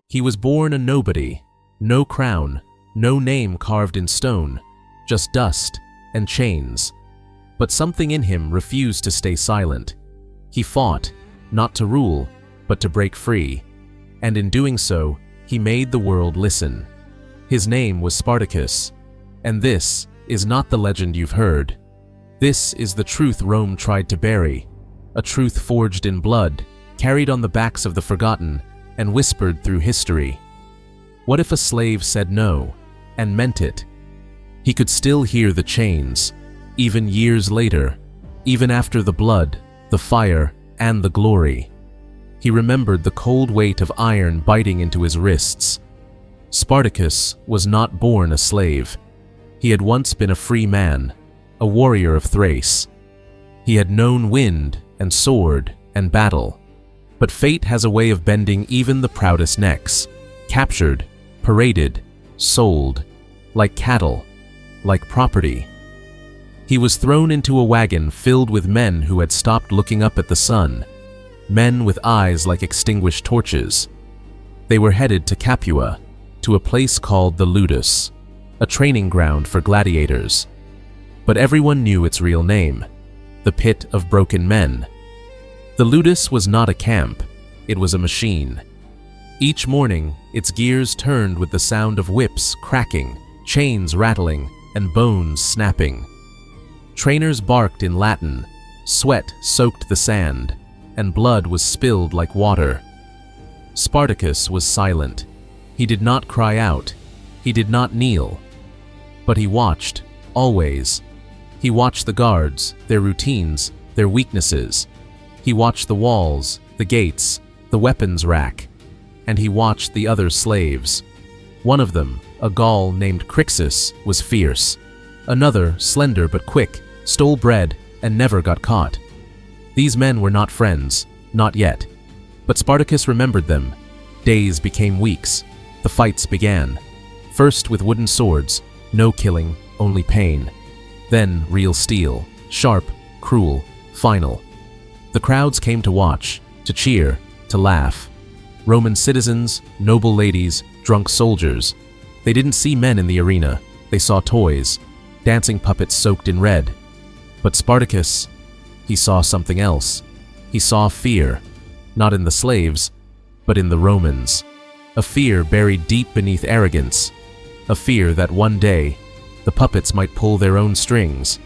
He was born a nobody, no crown, no name carved in stone, just dust and chains. But something in him refused to stay silent. He fought, not to rule, but to break free. And in doing so, he made the world listen. His name was Spartacus. And this is not the legend you've heard. This is the truth Rome tried to bury, a truth forged in blood, carried on the backs of the forgotten, and whispered through history. What if a slave said no, and meant it? He could still hear the chains, even years later, even after the blood, the fire, and the glory. He remembered the cold weight of iron biting into his wrists. Spartacus was not born a slave. He had once been a free man, a warrior of Thrace. He had known wind and sword and battle. But fate has a way of bending even the proudest necks, captured, paraded, sold, like cattle, like property. He was thrown into a wagon filled with men who had stopped looking up at the sun, men with eyes like extinguished torches. They were headed to Capua, to a place called the Ludus, a training ground for gladiators. But everyone knew its real name, the Pit of Broken Men. The Ludus was not a camp, it was a machine. Each morning, its gears turned with the sound of whips cracking, chains rattling, and bones snapping. Trainers barked in Latin, sweat soaked the sand, and blood was spilled like water. Spartacus was silent. He did not cry out. He did not kneel. But he watched, always. He watched the guards, their routines, their weaknesses. He watched the walls, the gates, the weapons rack. And he watched the other slaves. One of them, a Gaul named Crixus, was fierce. Another, slender but quick, stole bread and never got caught. These men were not friends, not yet. But Spartacus remembered them. Days became weeks. The fights began. First with wooden swords, no killing, only pain. Then real steel, sharp, cruel, final. The crowds came to watch, to cheer, to laugh. Roman citizens, noble ladies, drunk soldiers. They didn't see men in the arena. They saw toys, dancing puppets soaked in red. But Spartacus, he saw something else. He saw fear, not in the slaves, but in the Romans. A fear buried deep beneath arrogance. A fear that one day, the puppets might pull their own strings.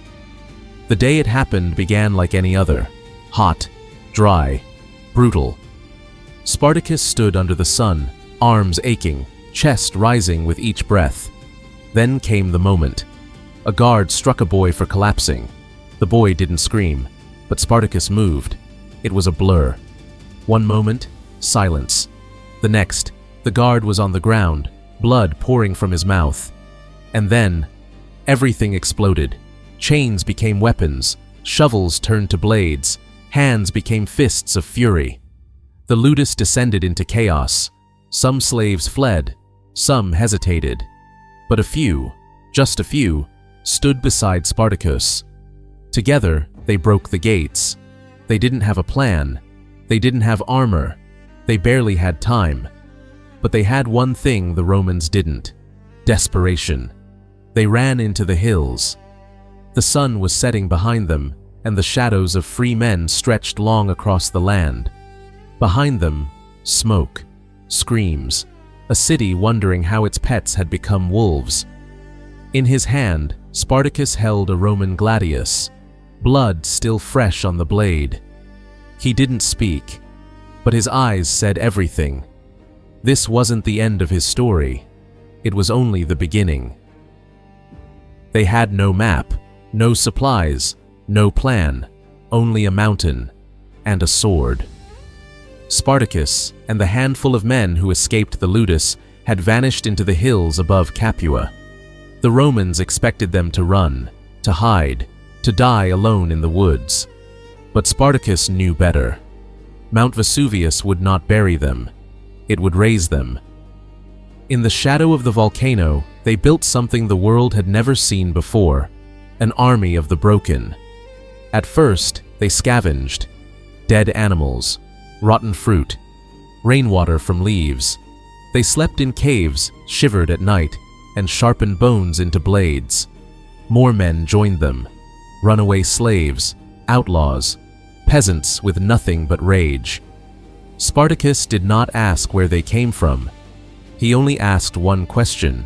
The day it happened began like any other. Hot, dry, brutal. Spartacus stood under the sun, arms aching, chest rising with each breath. Then came the moment. A guard struck a boy for collapsing. The boy didn't scream, but Spartacus moved. It was a blur. One moment, silence. The next, the guard was on the ground, blood pouring from his mouth. And then, everything exploded. Chains became weapons, shovels turned to blades, hands became fists of fury. The Ludus descended into chaos. Some slaves fled, some hesitated. But a few, just a few, stood beside Spartacus. Together, they broke the gates. They didn't have a plan. They didn't have armor. They barely had time. But they had one thing the Romans didn't: desperation. They ran into the hills. The sun was setting behind them, and the shadows of free men stretched long across the land. Behind them, smoke, screams, a city wondering how its pets had become wolves. In his hand, Spartacus held a Roman gladius, blood still fresh on the blade. He didn't speak, but his eyes said everything. This wasn't the end of his story. It was only the beginning. They had no map, no supplies, no plan, only a mountain and a sword. Spartacus and the handful of men who escaped the Ludus had vanished into the hills above Capua. The Romans expected them to run, to hide, to die alone in the woods. But Spartacus knew better. Mount Vesuvius would not bury them. It would raise them. In the shadow of the volcano, they built something the world had never seen before: an army of the broken. At first, they scavenged: dead animals, rotten fruit, rainwater from leaves. They slept in caves, shivered at night, and sharpened bones into blades. More men joined them. Runaway slaves, outlaws, peasants with nothing but rage. Spartacus did not ask where they came from. He only asked one question: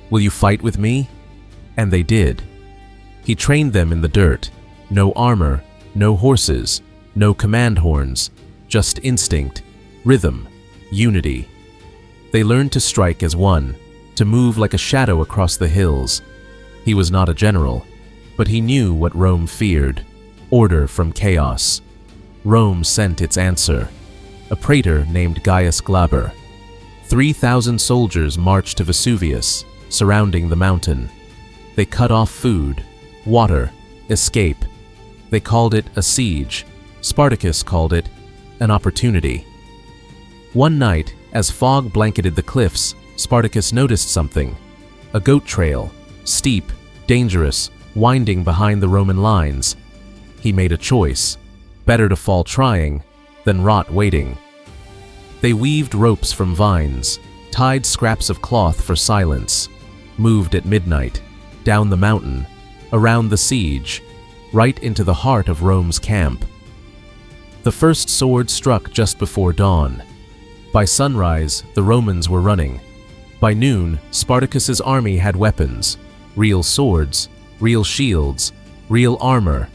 "Will you fight with me?" And they did. He trained them in the dirt. No armor, no horses, no command horns, just instinct, rhythm, unity. They learned to strike as one, to move like a shadow across the hills. He was not a general, but he knew what Rome feared: order from chaos. Rome sent its answer: a praetor named Gaius Glaber. 3,000 soldiers marched to Vesuvius, surrounding the mountain. They cut off food, water, escape. They called it a siege. Spartacus called it an opportunity. One night, as fog blanketed the cliffs, Spartacus noticed something: a goat trail, steep, dangerous, winding behind the Roman lines. He made a choice: better to fall trying than rot waiting. They weaved ropes from vines, tied scraps of cloth for silence, moved at midnight, down the mountain, around the siege, right into the heart of Rome's camp. The first sword struck just before dawn. By sunrise, the Romans were running. By noon, Spartacus's army had weapons: real swords, real shields, real armor,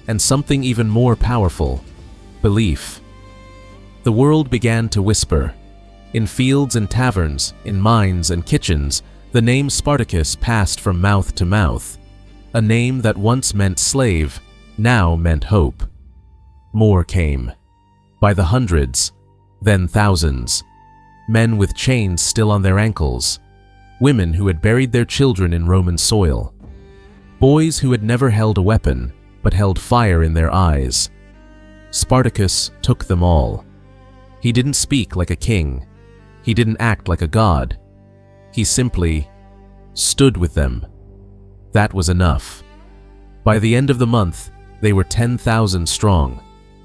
and something even more powerful: belief. The world began to whisper. In fields and taverns, in mines and kitchens, the name Spartacus passed from mouth to mouth. A name that once meant slave, now meant hope. More came. By the hundreds, then thousands. Men with chains still on their ankles. Women who had buried their children in Roman soil. Boys who had never held a weapon, but held fire in their eyes. Spartacus took them all. He didn't speak like a king. He didn't act like a god. He simply stood with them. That was enough. By the end of the month, they were 10,000 strong.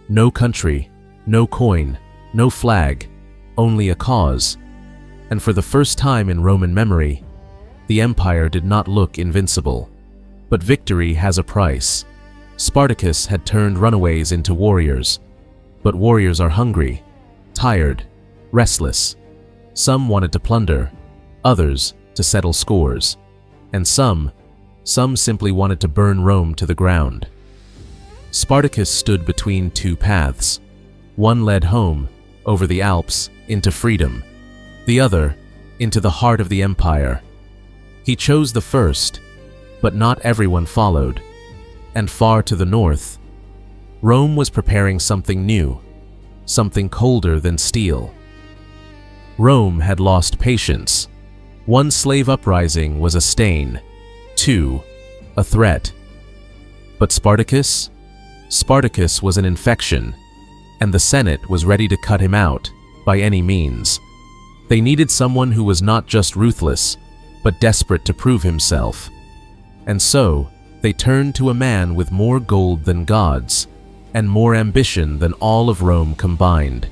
No country, no coin, no flag, only a cause. And for the first time in Roman memory, the empire did not look invincible. But victory has a price. Spartacus had turned runaways into warriors. But warriors are hungry, tired, restless. Some wanted to plunder, others to settle scores, and some simply wanted to burn Rome to the ground. Spartacus stood between two paths. One led home, over the Alps, into freedom. The other, into the heart of the empire. He chose the first, but not everyone followed. And far to the north, Rome was preparing something new, something colder than steel. Rome had lost patience. One slave uprising was a stain, two, a threat. But Spartacus? Spartacus was an infection, and the Senate was ready to cut him out by any means. They needed someone who was not just ruthless, but desperate to prove himself. And so, they turned to a man with more gold than gods, and more ambition than all of Rome combined: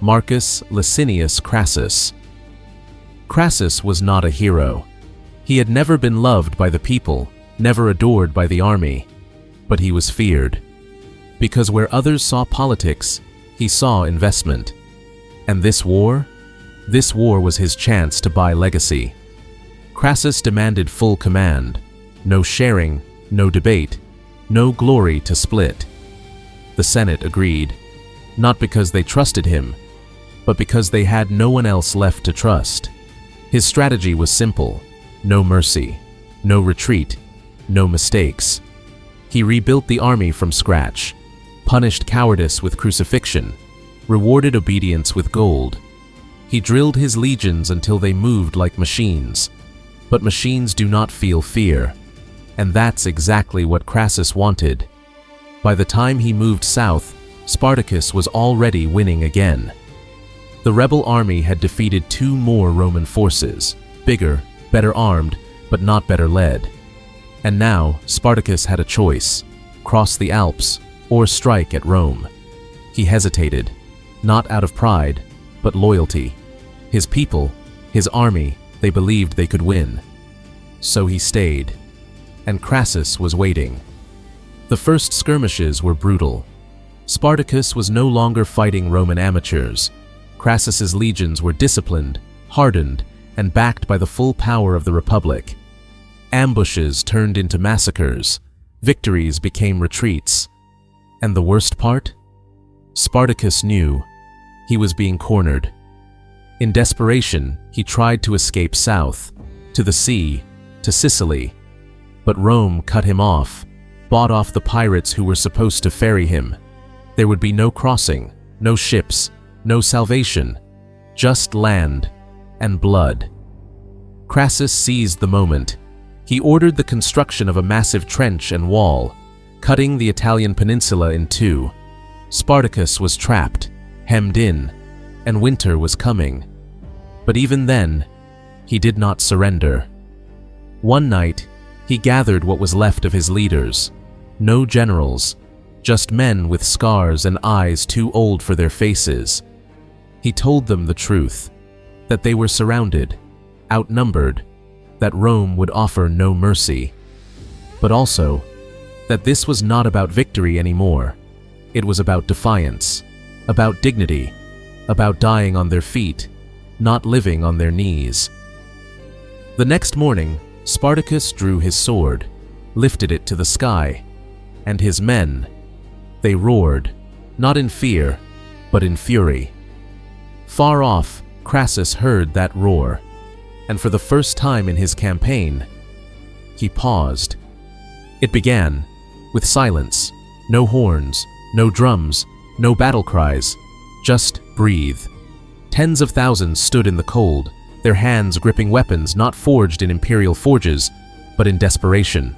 Marcus Licinius Crassus. Crassus was not a hero. He had never been loved by the people, never adored by the army, but he was feared. Because where others saw politics, he saw investment. And this war was his chance to buy legacy. Crassus demanded full command, no sharing, no debate, no glory to split. The Senate agreed, not because they trusted him, but because they had no one else left to trust. His strategy was simple: no mercy, no retreat, no mistakes. He rebuilt the army from scratch, punished cowardice with crucifixion, rewarded obedience with gold. He drilled his legions until they moved like machines. But machines do not feel fear, and that's exactly what Crassus wanted. By the time he moved south, Spartacus was already winning again. The rebel army had defeated 2 more Roman forces, bigger, better armed, but not better led. And now Spartacus had a choice: cross the Alps or strike at Rome. He hesitated, not out of pride, but loyalty. His people, His army, they believed they could win. So he stayed, and Crassus was waiting. The first skirmishes were brutal. Spartacus was no longer fighting Roman amateurs. Crassus's legions were disciplined, hardened, and backed by the full power of the Republic. Ambushes turned into massacres. Victories became retreats. And the worst part? Spartacus knew he was being cornered. In desperation, he tried to escape south, to the sea, to Sicily. But Rome cut him off, bought off the pirates who were supposed to ferry him. There would be no crossing, no ships, no salvation, just land and blood. Crassus seized the moment. He ordered the construction of a massive trench and wall, cutting the Italian peninsula in two. Spartacus was trapped, hemmed in, and winter was coming. But even then, he did not surrender. One night, he gathered what was left of his leaders. No generals, just men with scars and eyes too old for their faces. He told them the truth, that they were surrounded, outnumbered, that Rome would offer no mercy. But also, that this was not about victory anymore. It was about defiance, about dignity, about dying on their feet, not living on their knees. The next morning, Spartacus drew his sword, lifted it to the sky, and his men, they roared, not in fear, but in fury. Far off, Crassus heard that roar, and for the first time in his campaign, he paused. It began with silence, no horns, no drums, no battle cries, just breathe. Tens of thousands stood in the cold, their hands gripping weapons not forged in imperial forges, but in desperation.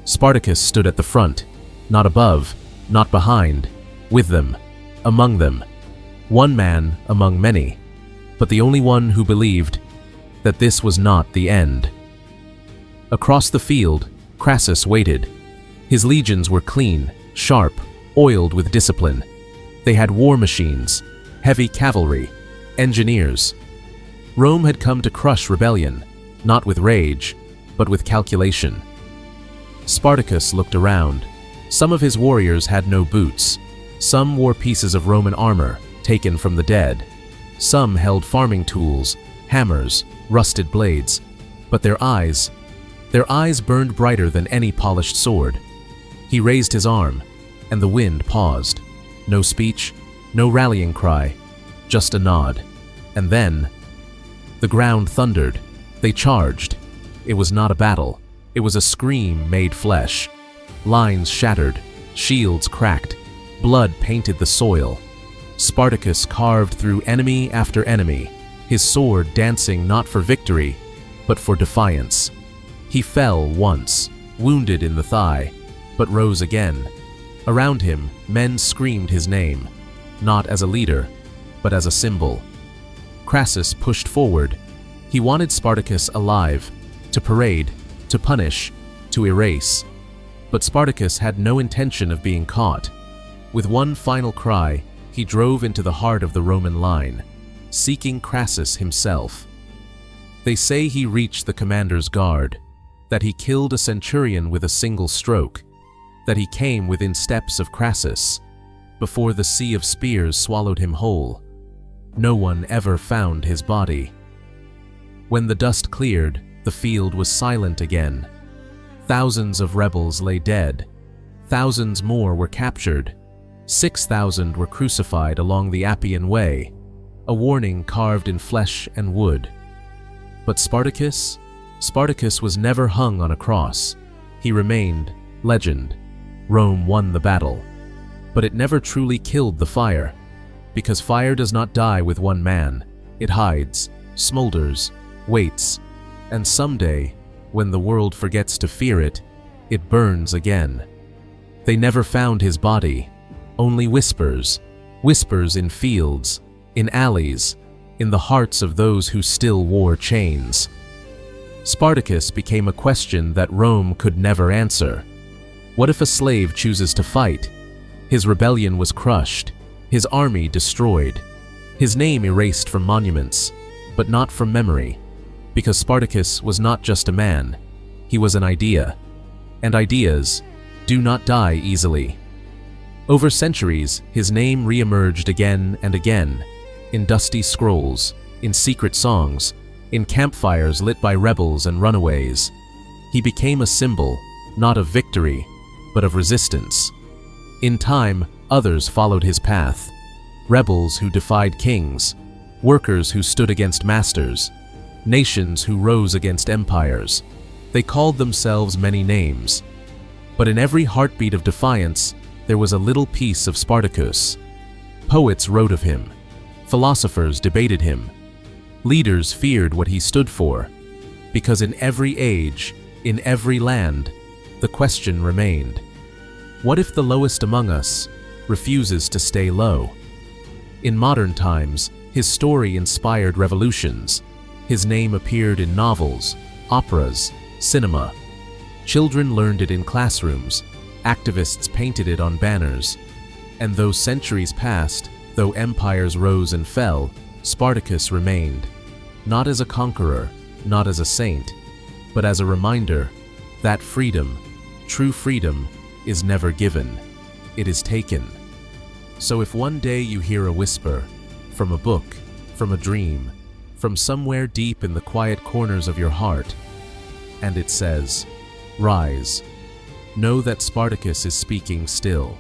Spartacus stood at the front, not above, not behind, with them, among them. One man among many, but the only one who believed that this was not the end. Across the field, Crassus waited. His legions were clean, sharp, oiled with discipline. They had war machines, heavy cavalry, engineers. Rome had come to crush rebellion, not with rage, but with calculation. Spartacus looked around. Some of his warriors had no boots. Some wore pieces of Roman armor, taken from the dead. Some held farming tools, hammers, rusted blades. But their eyes burned brighter than any polished sword. He raised his arm, and the wind paused. No speech, no rallying cry, just a nod. And then, the ground thundered. They charged. It was not a battle. It was a scream made flesh. Lines shattered, shields cracked, blood painted the soil. Spartacus carved through enemy after enemy, his sword dancing not for victory, but for defiance. He fell once, wounded in the thigh, but rose again. Around him, men screamed his name, not as a leader, but as a symbol. Crassus pushed forward. He wanted Spartacus alive, to parade, to punish, to erase. But Spartacus had no intention of being caught. With one final cry, he drove into the heart of the Roman line, seeking Crassus himself. They say he reached the commander's guard, that he killed a centurion with a single stroke, that he came within steps of Crassus, before the sea of spears swallowed him whole. No one ever found his body. When the dust cleared, the field was silent again. Thousands of rebels lay dead. Thousands more were captured. 6,000 were crucified along the Appian Way, a warning carved in flesh and wood. But Spartacus was never hung on a cross. He remained legend. Rome won the battle. But it never truly killed the fire, because fire does not die with one man. It hides, smolders, waits, and someday, when the world forgets to fear it, it burns again. They never found his body, only whispers, whispers in fields, in alleys, in the hearts of those who still wore chains. Spartacus became a question that Rome could never answer. What if a slave chooses to fight? His rebellion was crushed, his army destroyed, his name erased from monuments. but not from memory, because Spartacus was not just a man, he was an idea, and ideas do not die easily. Over centuries, his name re-emerged again and again, in dusty scrolls, in secret songs, in campfires lit by rebels and runaways. He became a symbol, not of victory, but of resistance. In time, others followed his path. Rebels who defied kings, workers who stood against masters, nations who rose against empires. They called themselves many names. But in every heartbeat of defiance, there was a little piece of Spartacus. Poets wrote of him. Philosophers debated him. Leaders feared what he stood for. Because in every age, in every land, the question remained: what if the lowest among us refuses to stay low? In modern times, his story inspired revolutions. His name appeared in novels, operas, cinema. Children learned it in classrooms. Activists painted it on banners. And though centuries passed, though empires rose and fell, Spartacus remained. Not as a conqueror, not as a saint, but as a reminder that freedom, true freedom, is never given. It is taken. So if one day you hear a whisper, from a book, from a dream, from somewhere deep in the quiet corners of your heart, and it says, "Rise," know that Spartacus is speaking still.